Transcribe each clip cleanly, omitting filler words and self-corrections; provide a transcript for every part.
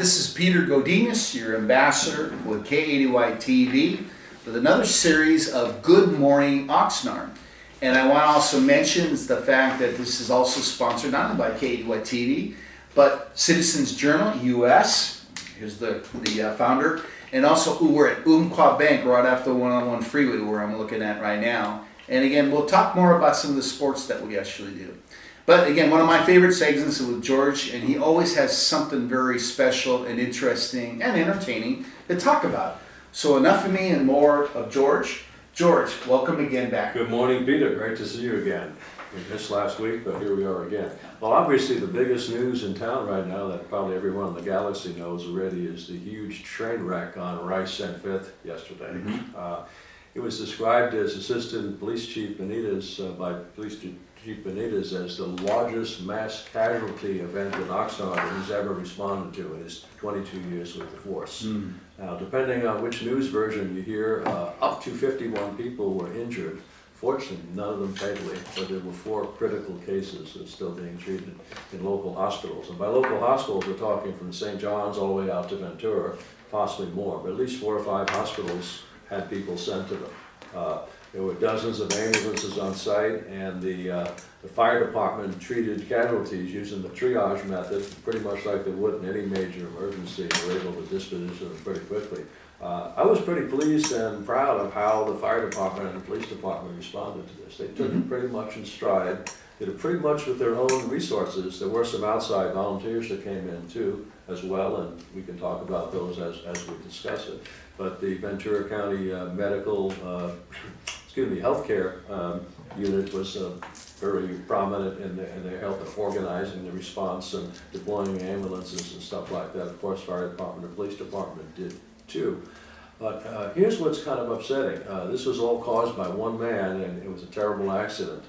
This is Peter Godinez, your ambassador with K80Y TV, with another series of Good Morning Oxnard. And I want to also mention the fact that this is also sponsored not only by K80Y TV, but Citizens Journal US. Here's the founder. And also we're at Umpqua Bank right after the 101 freeway where I'm looking at right now. And again, we'll talk more about some of the sports that we actually do. But again, one of my favorite segments is with George, and he always has something very special and interesting and entertaining to talk about. So enough of me and more of George. George, welcome again back. Good morning, Peter. Great to see you again. We missed last week, but here we are again. Well, obviously the biggest news in town right now that probably everyone in the galaxy knows already is the huge train wreck on Rice and 5th yesterday. Mm-hmm. It was described as Assistant Police Chief Benitez by Police Chief Benitez as the largest mass casualty event in Oxnard that he's ever responded to in his 22 years with the force. Now, depending on which news version you hear, up to 51 people were injured. Fortunately, none of them fatally, but there were 4 critical cases that are still being treated in local hospitals. And by local hospitals, we're talking from St. John's all the way out to Ventura, possibly more, but at least 4 or 5 hospitals had people sent to them. There were dozens of ambulances on site, and the fire department treated casualties using the triage method, pretty much like they would in any major emergency. They were able to disposition them pretty quickly. I was pretty pleased and proud of how the fire department and the police department responded to this. They took it pretty much in stride, did it pretty much with their own resources. There were some outside volunteers that came in too, as well, and we can talk about those as we discuss it. But the Ventura County healthcare unit was very prominent in their help in organizing the response and deploying ambulances and stuff like that. Of course, fire department and police department did too. But here's what's kind of upsetting. This was all caused by one man, and it was a terrible accident.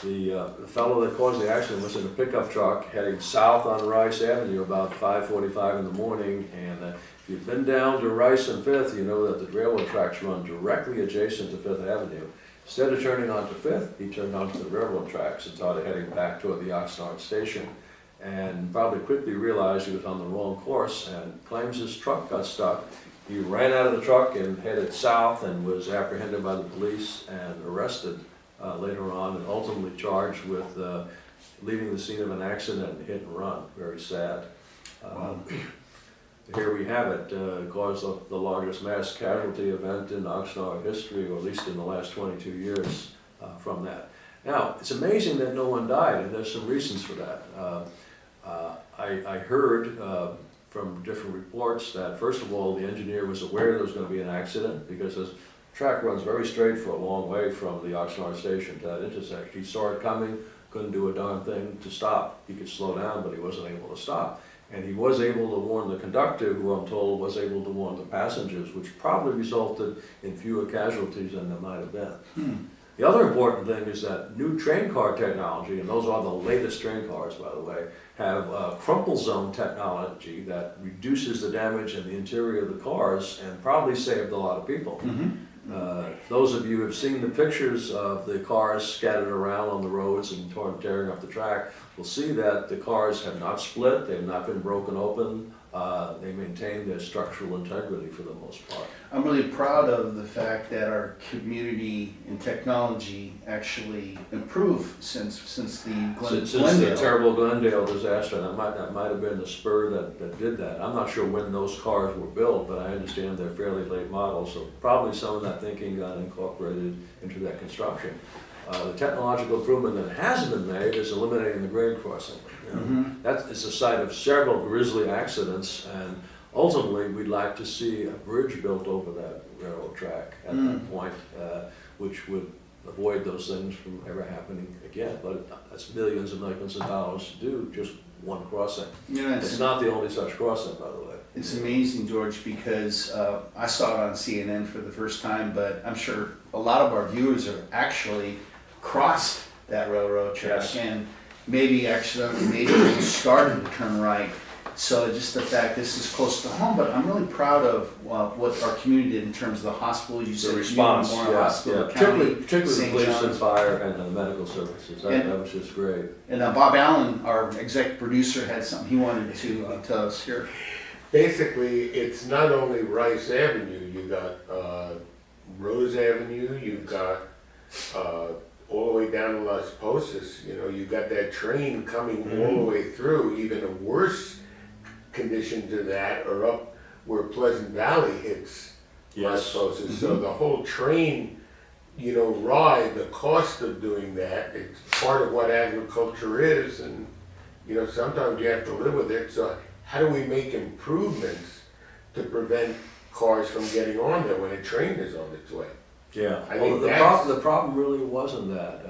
The fellow that caused the accident was in a pickup truck heading south on Rice Avenue about 5:45 in the morning, and if you've been down to Rice and 5th, you know that the railroad tracks run directly adjacent to 5th Avenue. Instead of turning onto 5th, he turned onto the railroad tracks and started heading back toward the Oxnard station, and probably quickly realized he was on the wrong course and claims his truck got stuck. He ran out of the truck and headed south and was apprehended by the police and arrested later on, and ultimately charged with leaving the scene of an accident and hit and run. Very sad. Here we have it. Caused the largest mass casualty event in Oxnard history, or at least in the last 22 years from that. Now, it's amazing that no one died, and there's some reasons for that. I heard from different reports that, first of all, the engineer was aware there was going to be an accident, because this track runs very straight for a long way from the Oxnard station to that intersection. He saw it coming, couldn't do a darn thing to stop. He could slow down, but he wasn't able to stop. And he was able to warn the conductor, who I'm told was able to warn the passengers, which probably resulted in fewer casualties than there might have been. The other important thing is that new train car technology, and those are the latest train cars, by the way, have crumple zone technology that reduces the damage in the interior of the cars and probably saved a lot of people. Those of you who have seen the pictures of the cars scattered around on the roads and tearing up the track will see that the cars have not split, they've not been broken open, they maintain their structural integrity for the most part. I'm really proud of the fact that our community and technology actually improved since the the terrible Glendale disaster. That might have been the spur that did that. I'm not sure when those cars were built, but I understand they're fairly late models, so probably some of that thinking got incorporated into that construction. The technological improvement that has been made is eliminating the grade crossing. That is the site of several grisly accidents, and ultimately we'd like to see a bridge built over that railroad track at that point, which would avoid those things from ever happening again. But that's millions and millions of dollars to do just one crossing. It's not the only such crossing, by the way. It's amazing, George, because I saw it on CNN for the first time, but I'm sure a lot of our viewers have actually crossed that railroad track and maybe accidentally started to turn right. So just the fact this is close to home, but I'm really proud of what our community did in terms of the hospital. You said The response, Community Memorial Hospital, yeah. County, Particularly the St. police and John's. fire and the medical services. That was just great. And Bob Allen, our executive producer, had something he wanted to tell us here. Basically, it's not only Rice Avenue, you got Rose Avenue, you've got all the way down to Las Posas, you know, you got that train coming all the way through. Even a worse condition to that are up where Pleasant Valley hits Las Posas. So the whole train, you know, ride, the cost of doing that, it's part of what agriculture is, and, you know, sometimes you have to live with it. So how do we make improvements to prevent cars from getting on there when a train is on its way? Yeah, I well, think the problem really wasn't that.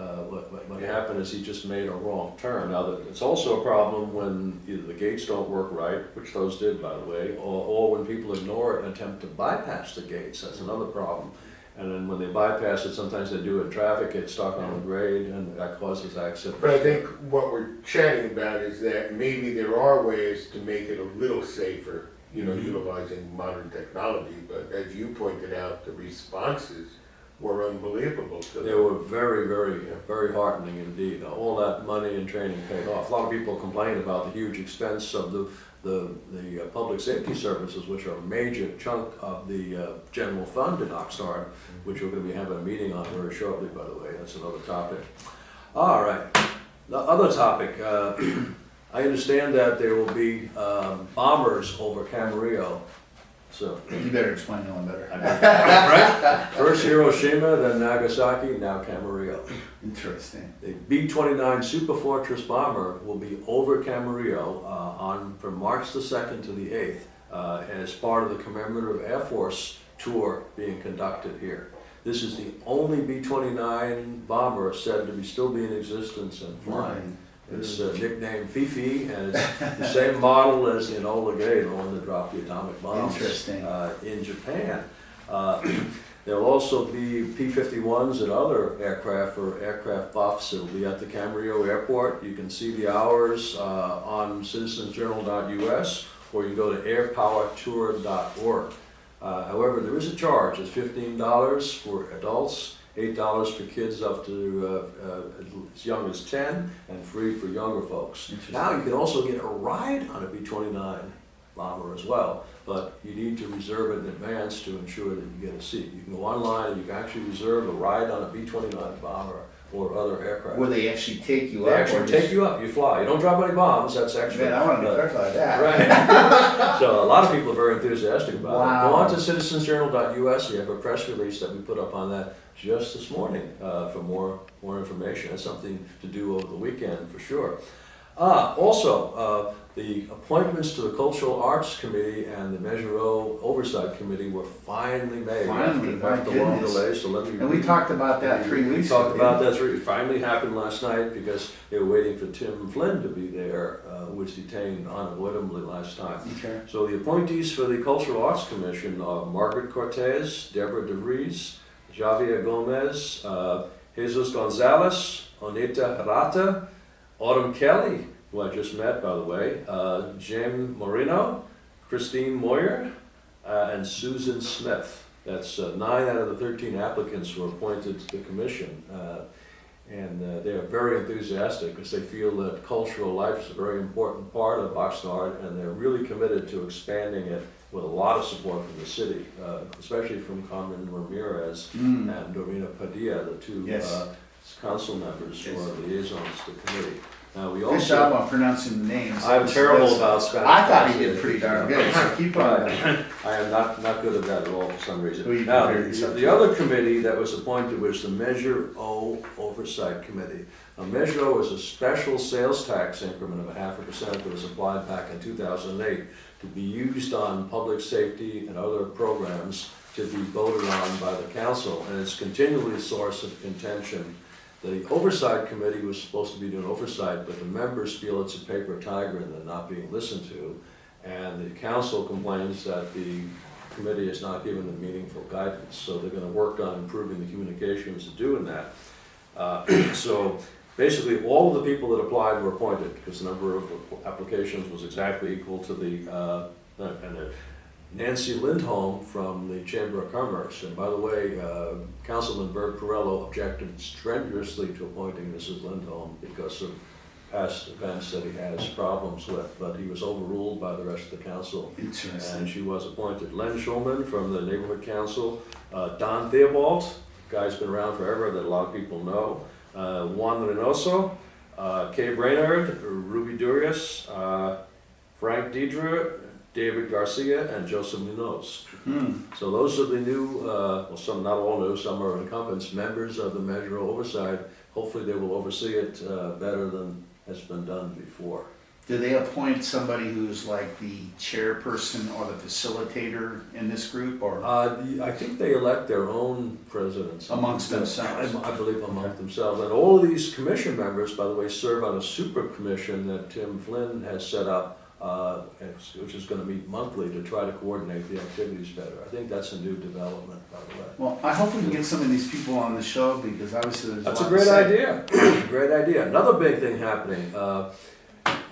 What happened is he just made a wrong turn. Now, it's also a problem when either the gates don't work right, which those did, by the way, or when people ignore it and attempt to bypass the gates. That's another problem. And then when they bypass it, sometimes they do it in traffic, get stuck on the grade, and that causes accidents. But I think what we're chatting about is that maybe there are ways to make it a little safer, you know, utilizing modern technology. But as you pointed out, the responses were unbelievable. They were very, very heartening indeed. All that money and training paid off. A lot of people complained about the huge expense of the public safety services, which are a major chunk of the general fund in Oxnard, which we're going to be having a meeting on very shortly, by the way. That's another topic. All right, the other topic. I understand that there will be bombers over Camarillo. So, You better explain that one better. right? First Hiroshima, then Nagasaki, now Camarillo. Interesting. The B-29 Superfortress bomber will be over Camarillo from March the 2nd to the 8th as part of the Commemorative Air Force tour being conducted here. This is the only B-29 bomber said to still be in existence and flying. It's nicknamed Fifi, and it's the same model as the Enola Gay, the one that dropped the atomic bombs in Japan. There'll also be P-51s and other aircraft for aircraft buffs. It'll be at the Camarillo Airport. You can see the hours on citizensjournal.us, or you can go to airpowertour.org. However, there is a charge. It's $15 for adults, $8 for kids up to as young as 10, and free for younger folks. Now you can also get a ride on a B-29 bomber as well, but you need to reserve it in advance to ensure that you get a seat. You can go online and you can actually reserve a ride on a B-29 bomber or other aircraft. Where they actually take you They up? actually take you up, you fly. You don't drop any bombs, that's extra. Man, I want to be careful like that. Right. So a lot of people are very enthusiastic about it. Go Wow. on to citizensjournal.us. We have a press release that we put up on that just this morning for more information. That's something to do over the weekend for sure. Also, the appointments to the Cultural Arts Committee and the Measure O Oversight Committee were finally made Finally, my after long goodness. delay. So let me. And we talked about that 3 weeks ago. We talked about that. It finally happened last night because they were waiting for Tim Flynn to be there, who was detained unavoidably last time. Okay. So the appointees for the Cultural Arts Commission are Margaret Cortez, Deborah DeVries, Javier Gomez, Jesus Gonzalez, Onita Harata, Autumn Kelly, who I just met, by the way, Jim Moreno, Christine Moyer, and Susan Smith. That's 9 out of the 13 applicants who were appointed to the commission. And they are very enthusiastic because they feel that cultural life is a very important part of Oxnard, and they're really committed to expanding it with a lot of support from the city, especially from Carmen Ramirez and Dorina Padilla, the two council members who are liaisons to the committee. We Good job on pronouncing the names. I'm terrible about Spanish. I thought he did pretty darn good, so keep on. I am not good at that at all for some reason. Well, you Now, prepared yourself. the other committee that was appointed was the Measure O Oversight Committee. Now, Measure O is a special sales tax increment of 0.5% that was applied back in 2008 to be used on public safety and other programs to be voted on by the council, and it's continually a source of contention. The Oversight Committee was supposed to be doing oversight, but the members feel it's a paper tiger and they're not being listened to. And the council complains that the committee is not giving them meaningful guidance. So they're going to work on improving the communications of doing that. So basically all of the people that applied were appointed, because the number of applications was exactly equal to Nancy Lindholm from the Chamber of Commerce. And by the way, Councilman Bert Perello objected strenuously to appointing Mrs. Lindholm because of past events that he has problems with, but he was overruled by the rest of the council, and Interesting. she was appointed. Len Schulman from the Neighborhood Council, Don Theobald, guy's been around forever that a lot of people know, Juan Reynoso, Kay Brainerd, Ruby Durius, Frank Deidre, David Garcia, and Joseph Munoz. So those are the new, well, some, not all new, some are incumbents, members of the Measure Oversight. Hopefully they will oversee it better than has been done before. Do they appoint somebody who's like the chairperson or the facilitator in this group, or? I think they elect their own presidents. Amongst themselves. I believe among themselves. And all of these commission members, by the way, serve on a super commission that Tim Flynn has set up, which is going to meet monthly to try to coordinate the activities better. I think that's a new development, by the way. Well, I hope we can get some of these people on the show, because obviously there's a lot That's a to great say. idea. Great idea. Another big thing happening,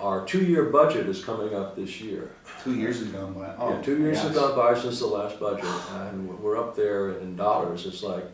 our 2-year budget is coming up this year. 2 years ago, but, oh. Yeah, 2 years yes. have gone by since the last budget, and we're up there in dollars. It's like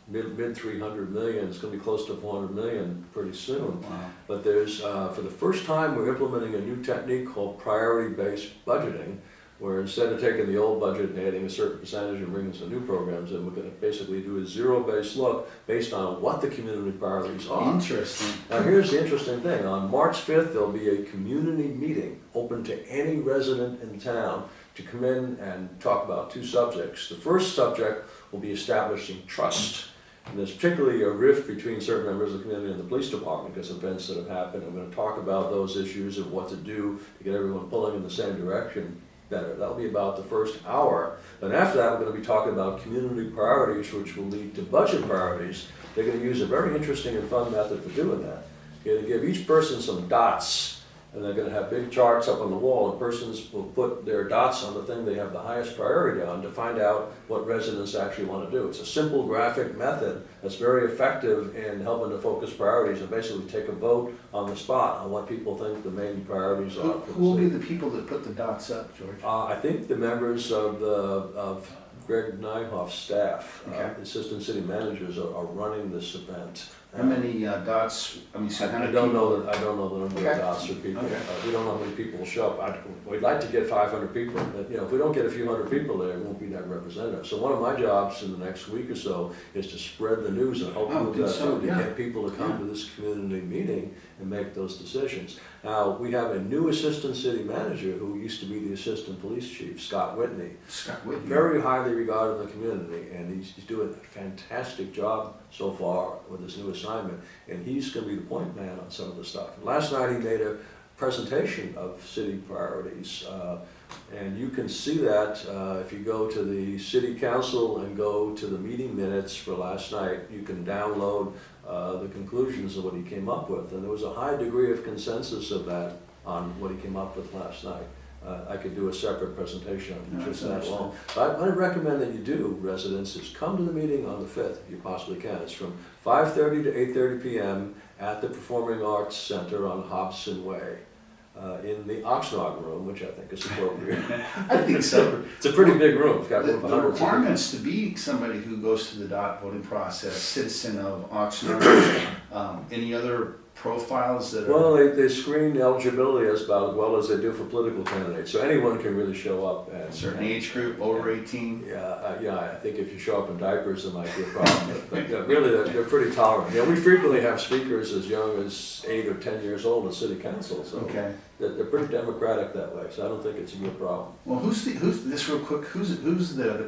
mid 300 million. It's going to be close to 400 million pretty soon. Wow. But there's, for the first time, we're implementing a new technique called priority-based budgeting, where instead of taking the old budget and adding a certain percentage and bringing some new programs in, we're going to basically do a zero-based look based on what the community priorities are. Interesting. Now, here's the interesting thing. On March 5th, there'll be a community meeting open to any resident in town to come in and talk about 2 subjects. The first subject will be establishing trust. And there's particularly a rift between certain members of the community and the police department because of events that have happened. I'm going to talk about those issues and what to do to get everyone pulling in the same direction better. That'll be about the first hour. Then after that, we're going to be talking about community priorities, which will lead to budget priorities. They're going to use a very interesting and fun method for doing that. They're going to give each person some dots, and they're going to have big charts up on the wall, and persons will put their dots on the thing they have the highest priority on to find out what residents actually want to do. It's a simple graphic method that's very effective in helping to focus priorities and basically take a vote on the spot on what people think the main priorities are. Who will be the people that put the dots up, George? I think the members of Greg Nyhoff's staff, Okay. the assistant city managers are running this event. How many dots, I mean, so how I many don't people? know. I don't know the number Okay. of dots or people. Okay. We don't know how many people will show up. We'd like to get 500 people, but if we don't get a few hundred people there, it won't be that representative. So one of my jobs in the next week or so is to spread the news and help Oh, with good that so, too, to yeah. get people to come to this community meeting and make those decisions. Now, we have a new assistant city manager who used to be the assistant police chief, Scott Whitney. Scott Whitney. Very highly regarded in the community, and he's doing a fantastic job so far with his new assignment, and he's going to be the point man on some of the stuff. Last night he made a presentation of city priorities, and you can see that if you go to the city council and go to the meeting minutes for last night. You can download the conclusions of what he came up with, and there was a high degree of consensus of that on what he came up with last night. I could do a separate presentation on No, just that's that long. But I recommend that you do, residents, is come to the meeting on the 5th, if you possibly can. It's from 5:30 to 8:30 p.m. at the Performing Arts Center on Hobson Way, in the Oxnard room, which I think is appropriate. I think so. It's a pretty big room. It's got The room for the hundreds of people. requirements to be somebody who goes through the dot voting process, citizen of Oxnard, any other profiles that are? Well, they screen eligibility as well as they do for political candidates, so anyone can really show up and. A certain age group, over 18? Yeah, I think if you show up in diapers, there might be a problem, but really, they're pretty tolerant. We frequently have speakers as young as 8 or 10 years old in city council, so Okay. they're pretty democratic that way, so I don't think it's a good problem. Well, who's this real quick,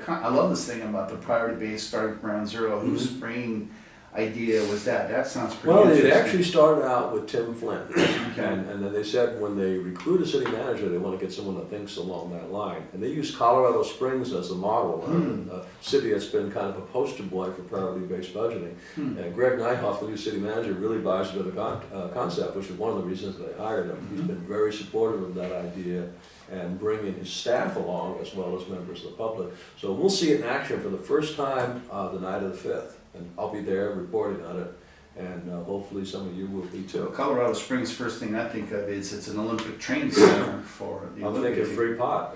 I love this thing about the priority base starting from ground zero. Whose brain idea was that? That sounds pretty Well, interesting. it actually started out with Tim Flynn, Okay. and then they said when they recruit a city manager, they want to get someone that thinks along that line. And they used Colorado Springs as a model, a city that's been kind of a poster boy for priority-based budgeting. And Greg Nyhoff, the new city manager, really buys into the concept, which is one of the reasons they hired him. He's been very supportive of that idea and bringing his staff along as well as members of the public. So we'll see it in action for the first time the night of the 5th. And I'll be there reporting on it. and hopefully some of you will be too. Colorado Springs, first thing I think of is it's an Olympic training center for the I'm Olympics. thinking free pot.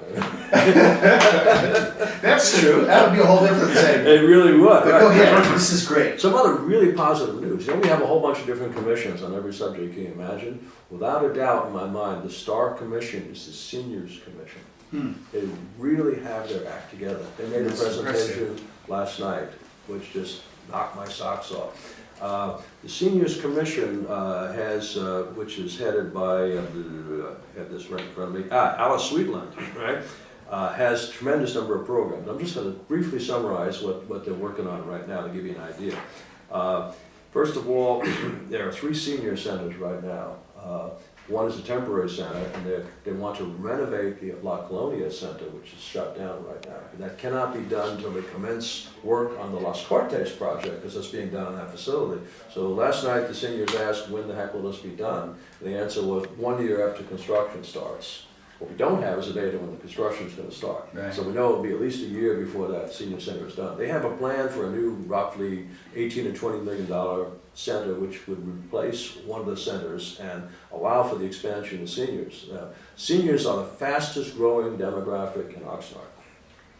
That's true. That would be a whole different thing. It really would. But go right? ahead. This is great. Some other really positive news. You know, we have a whole bunch of different commissions on every subject, can you imagine? Without a doubt in my mind, the star commission is the seniors commission. They really have their act together. They made a That's presentation last night, which just knocked my socks off. The Seniors Commission which is headed by, I have this right in front of me, Alice Sweetland, right? Has a tremendous number of programs. I'm just going to briefly summarize what they're working on right now to give you an idea. First of all, there are 3 senior centers right now. One is a temporary center, and they want to renovate the La Colonia Center, which is shut down right now. And that cannot be done until they commence work on the Las Cortes project, because that's being done in that facility. So last night, the seniors asked, when the heck will this be done? And the answer was 1 year after construction starts. What we don't have is a date on when the construction is going to start. Right. So we know it'll be at least a year before that senior center is done. They have a plan for a new roughly $18 to $20 million center, which would replace one of the centers and allow for the expansion of seniors. Seniors are the fastest growing demographic in Oxnard.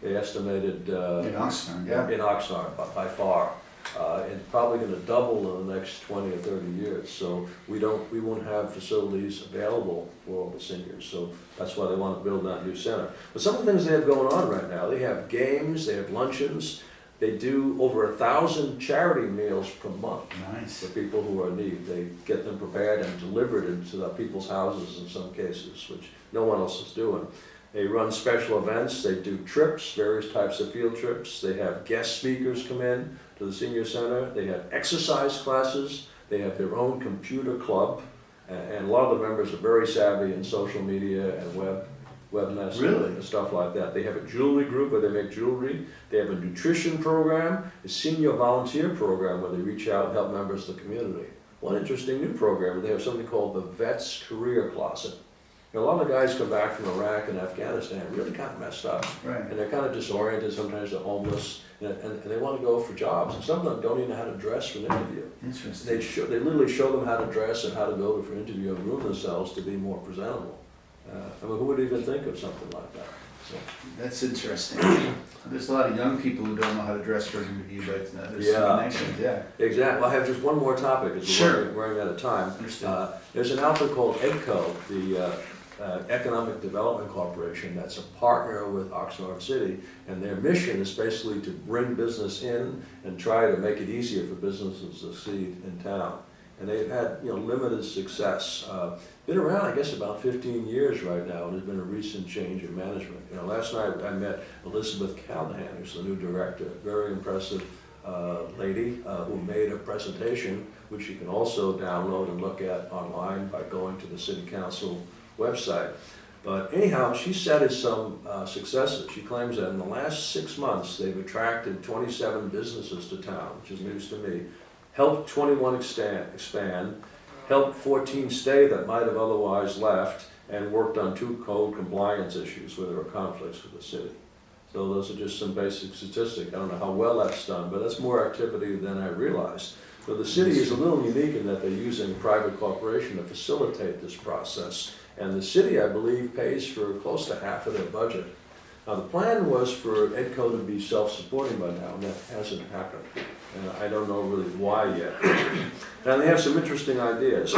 They estimated In Oxnard, yeah. in Oxnard by far. It's probably going to double in the next 20 or 30 years. So we won't have facilities available for all the seniors. So that's why they want to build that new center. But some of the things they have going on right now, they have games, they have luncheons. They do over 1,000 charity meals per month Nice. for people who are in need. They get them prepared and delivered into the people's houses in some cases, which no one else is doing. They run special events, they do trips, various types of field trips. They have guest speakers come in to the senior center. They have exercise classes. They have their own computer club. And a lot of the members are very savvy in social media and webmaster Really? and stuff like that. They have a jewelry group where they make jewelry. They have a nutrition program, a senior volunteer program where they reach out and help members of the community. One interesting new program, they have something called the Vets Career Closet. You know, a lot of guys come back from Iraq and Afghanistan really kind of messed up. Right. And they're kind of disoriented, sometimes they're homeless, and they want to go for jobs. And some of them don't even know how to dress for an interview. Interesting. They literally show them how to dress and how to go for an interview and groom themselves to be more presentable. I mean, who would even think of something like that? So, That's interesting. There's a lot of young people who don't know how to dress for an interview, but there's Yeah. some connections, yeah. exactly. Well, I have just one more topic as Sure. we're running out of time. Understood. There's an outfit called EDCO, the Economic Development Corporation, that's a partner with Oxnard City, and their mission is basically to bring business in and try to make it easier for businesses to succeed in town. And they've had, limited success. Been around, I guess, about 15 years right now, and there's been a recent change in management. Last night I met Elizabeth Callahan, who's the new director, very impressive lady who made a presentation, which you can also download and look at online by going to the City Council website. But anyhow, she cited some successes. She claims that in the last 6 months, they've attracted 27 businesses to town, which is news to me, helped 21 expand, helped 14 stay that might have otherwise left, and worked on 2 code compliance issues where there were conflicts with the city. So those are just some basic statistics. I don't know how well that's done, but that's more activity than I realized. So the city is a little unique in that they're using private corporation to facilitate this process. And the city, I believe, pays for close to half of their budget. Now, the plan was for EDCO to be self-supporting by now, and that hasn't happened. And I don't know really why yet. Now, they have some interesting ideas.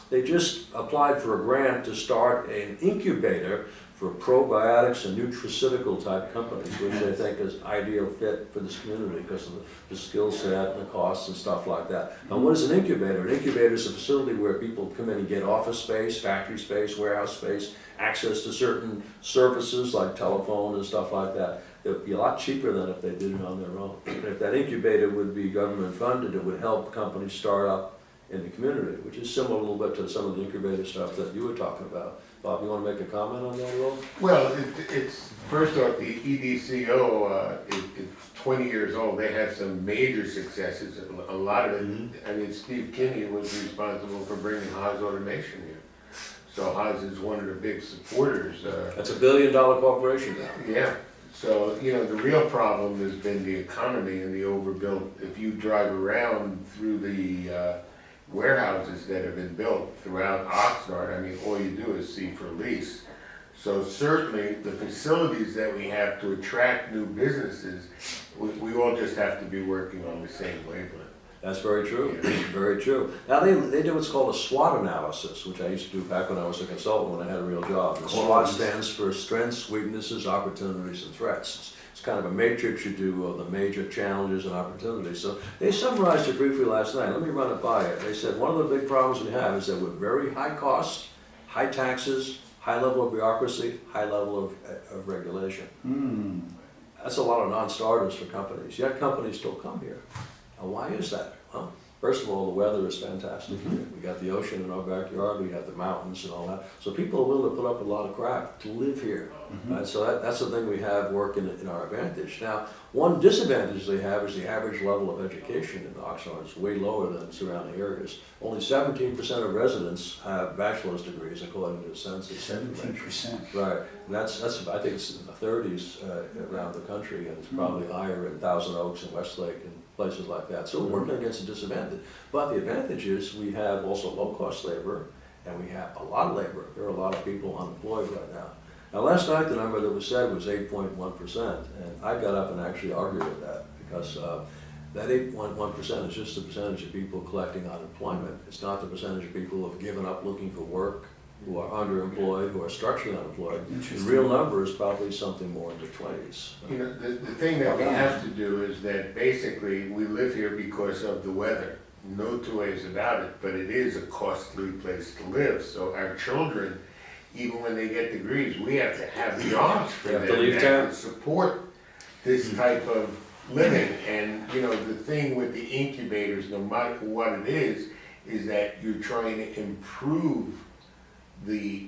They just applied for a grant to start an incubator for probiotics and nutraceutical type companies, which they think is ideal fit for this community because of the skill set and the costs and stuff like that. Now, what is an incubator? An incubator is a facility where people come in and get office space, factory space, warehouse space, access to certain services like telephone and stuff like that. It would be a lot cheaper than if they did it on their own. And if that incubator would be government funded, it would help companies start up in the community, which is similar a little bit to some of the incubator stuff that you were talking about. Bob, you want to make a comment on that at all? Well, it's, first off, the EDCO, it's 20 years old. They have some major successes. A lot of it, I mean, Steve Kinney was responsible for bringing Haas Automation here. So Haas is one of the big supporters. That's $1 billion corporation now. Yeah, So, you know, the real problem has been the economy and the overbuilt. If you drive around through the warehouses that have been built throughout Oxnard, I mean, all you do is see for lease. So certainly, the facilities that we have to attract new businesses, we all just have to be working on the same wavelength. That's very true, very true. Now, they do what's called a SWOT analysis, which I used to do back when I was a consultant, when I had a real job. The SWOT stands for strengths, weaknesses, opportunities, and threats. It's kind of a matrix you do of the major challenges and opportunities. So they summarized it briefly last night. Let me run it by you. They said one of the big problems we have is that we're very high cost, high taxes, high level of bureaucracy, high level of regulation. That's a lot of non-starters for companies, yet companies still come here. Now, why is that? Well, first of all, the weather is fantastic here. We got the ocean in our backyard, we have the mountains and all that. So people are willing to put up a lot of crap to live here. Right? So that's the thing we have working in our advantage. Now, one disadvantage they have is the average level of education in Oxnard is way lower than surrounding areas. Only 17% of residents have bachelor's degrees, according to the census. 17%. Right, and that's I think it's in the 30s around the country, and it's probably higher in Thousand Oaks and Westlake and places like that. So we're working against a disadvantage. But the advantage is we have also low-cost labor, and we have a lot of labor. There are a lot of people unemployed right now. Now, last night the number that was said was 8.1%, and I got up and actually argued with that because that 8.1% is just the percentage of people collecting unemployment. It's not the percentage of people who have given up looking for work, who are underemployed, who are structurally unemployed. The real number is probably something more in the 20s. You know, the thing that we have to do is that basically we live here because of the weather. No two ways about it, but it is a costly place to live. So our children, even when they get degrees, we have to have jobs for They them have to leave town. to support this type of living. And, you know, the thing with the incubators, no matter what it is that you're trying to improve the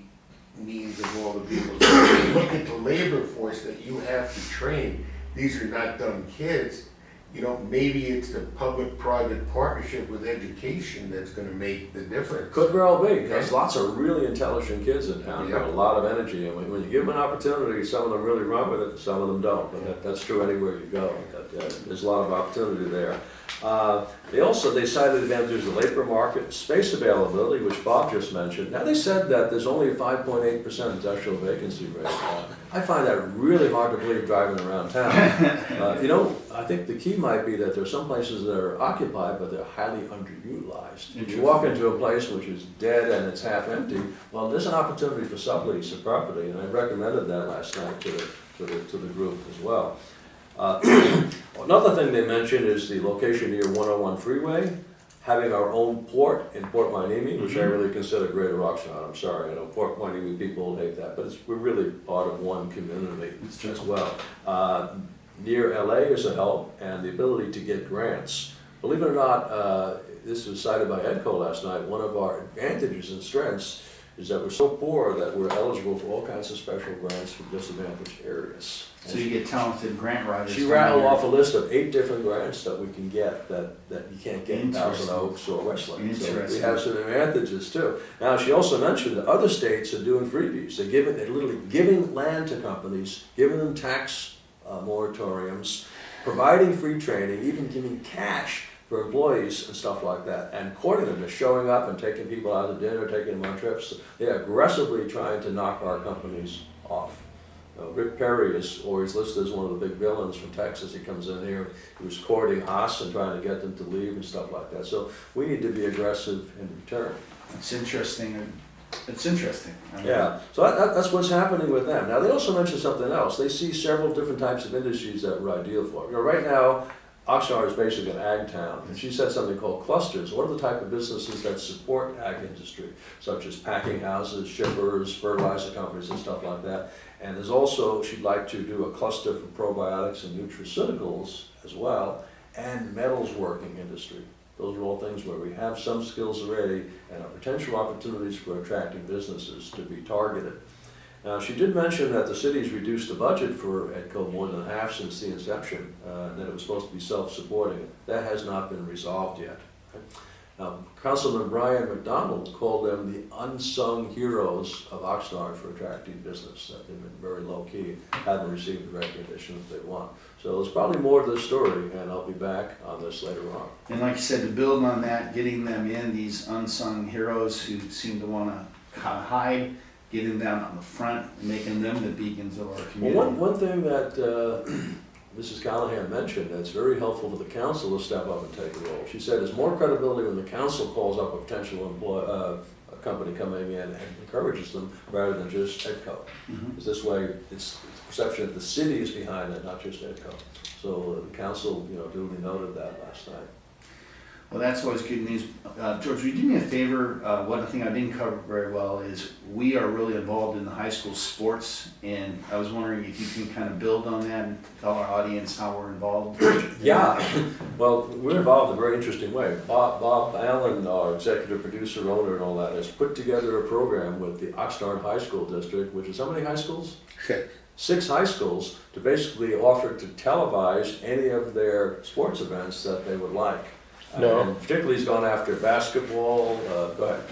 needs of all the people. So when you look at the labor force that you have to train, these are not dumb kids. You know, maybe it's the public-private partnership with education that's gonna make the difference. Could well be. There's lots of really intelligent kids in town, got a lot of energy, and when you give them an opportunity, some of them really run with it, some of them don't. But that's true anywhere you go. There's a lot of opportunity there. They cited advantages of the labor market, space availability, which Bob just mentioned. Now, they said that there's only a 5.8% industrial vacancy rate. I find that really hard to believe driving around town. You know, I think the key might be that there are some places that are occupied, but they're highly underutilized. If you walk into a place which is dead and it's half empty, well, there's an opportunity for sublease of property, and I recommended that last night to the group as well. Another thing they mentioned is the location near 101 Freeway, having our own port in Port Hueneme, which I really consider Greater Oxnard. I'm sorry, I know Port Hueneme people hate that, but we're really part of one community as well. Near LA is a help, and the ability to get grants. Believe it or not, this was cited by EDCO last night, one of our advantages and strengths is that we're so poor that we're eligible for all kinds of special grants for disadvantaged areas. So you get talented grant writers. She rattled off a list of 8 different grants that we can get that you can't get in Thousand Oaks or Westlake. So we have some advantages too. Now, she also mentioned that other states are doing freebies. They're literally giving land to companies, giving them tax moratoriums, providing free training, even giving cash for employees and stuff like that, and courting them, just showing up and taking people out to dinner, taking them on trips. They're aggressively trying to knock our companies off. Rick Perry is always listed as one of the big villains from Texas. He comes in here, he was courting us and trying to get them to leave and stuff like that. So we need to be aggressive in return. It's interesting. It's interesting. Yeah, so that's what's happening with them. Now, they also mentioned something else. They see several different types of industries that we're ideal for. You know, right now, Oxnard is basically an ag town, and she said something called clusters. What are the type of businesses that support ag industry, such as packing houses, shippers, fertilizer companies, and stuff like that? And there's also, she'd like to do a cluster for probiotics and nutraceuticals as well, and metals working industry. Those are all things where we have some skills already and are potential opportunities for attracting businesses to be targeted. Now, she did mention that the city's reduced the budget for EDCO more than half since the inception, that it was supposed to be self-supporting. That has not been resolved yet. Councilman Brian McDonald called them the unsung heroes of Oxnard for attracting business, that they've been very low-key, haven't received the recognition that they want. So there's probably more to the story, and I'll be back on this later on. And like you said, to build on that, getting them in, these unsung heroes who seem to want to hide, getting them on the front, and making them the beacons of our community. Well, one thing that Mrs. Callahan mentioned that's very helpful to the council to step up and take a role. She said there's more credibility when the council calls up a potential a company coming in and encourages them rather than just EDCO. Because this way, it's the perception that the city is behind it, not just EDCO. So the council, duly noted that last night. Well, that's always good news. George, will you do me a favor? One thing I didn't cover very well is we are really involved in the high school sports, and I was wondering if you can kind of build on that and tell our audience how we're involved. Yeah, well, we're involved in a very interesting way. Bob Allen, our executive producer, owner, and all that, has put together a program with the Oxnard High School District, which is how many high schools? 6 high schools, to basically offer to televise any of their sports events that they would like. No. And particularly he's gone after basketball, go ahead.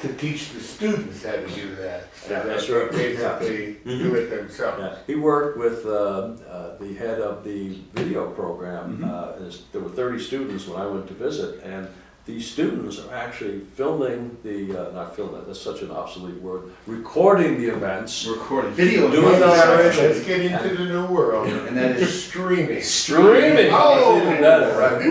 To teach the students how to do that. So Yeah, that that's right. they basically do it themselves. Yeah, he worked with the head of the video program. There were 30 students when I went to visit, and these students are actually filming not filming, that's such an obsolete word, recording the events. Recording video. Doing Now, that. let's get into the new world. And that is streaming. Streaming! Oh! Even better, right?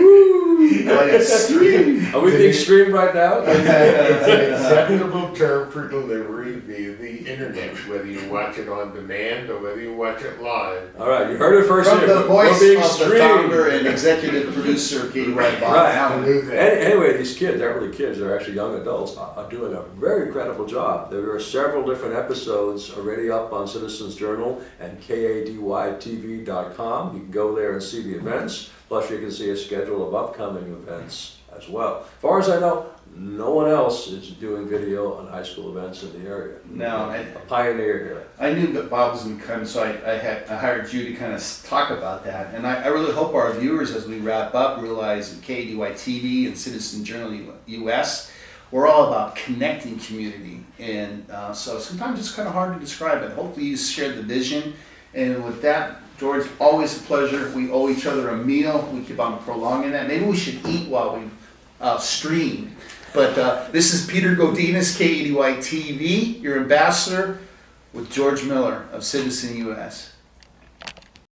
Oh, yeah, streaming. Are we being streamed right now? It's an acceptable term for delivery via the internet, whether you watch it on demand or whether you watch it live. All right, you heard it first From here. the voice We're being of the streamed. founder and executive producer of KDY, Bob Right. Allen. Anyway, these kids, they're really kids, they're actually young adults, are doing a very credible job. There are several different episodes already up on Citizens Journal and KADYTV.com. You can go there and see the events, plus you can see a schedule of upcoming events as well. As far as I know, no one else is doing video on high school events in the area. No, A pioneer here. I knew that Bob was going to come, so I hired you to kind of talk about that. And I really hope our viewers, as we wrap up, realize that KDY TV and Citizen Journal US, we're all about connecting community. And so sometimes it's kind of hard to describe it. Hopefully you shared the vision. And with that, George, always a pleasure. We owe each other a meal. We keep on prolonging that. Maybe we should eat while we stream. But this is Peter Godinez, KADY TV, your ambassador, with George Miller of Citizen US.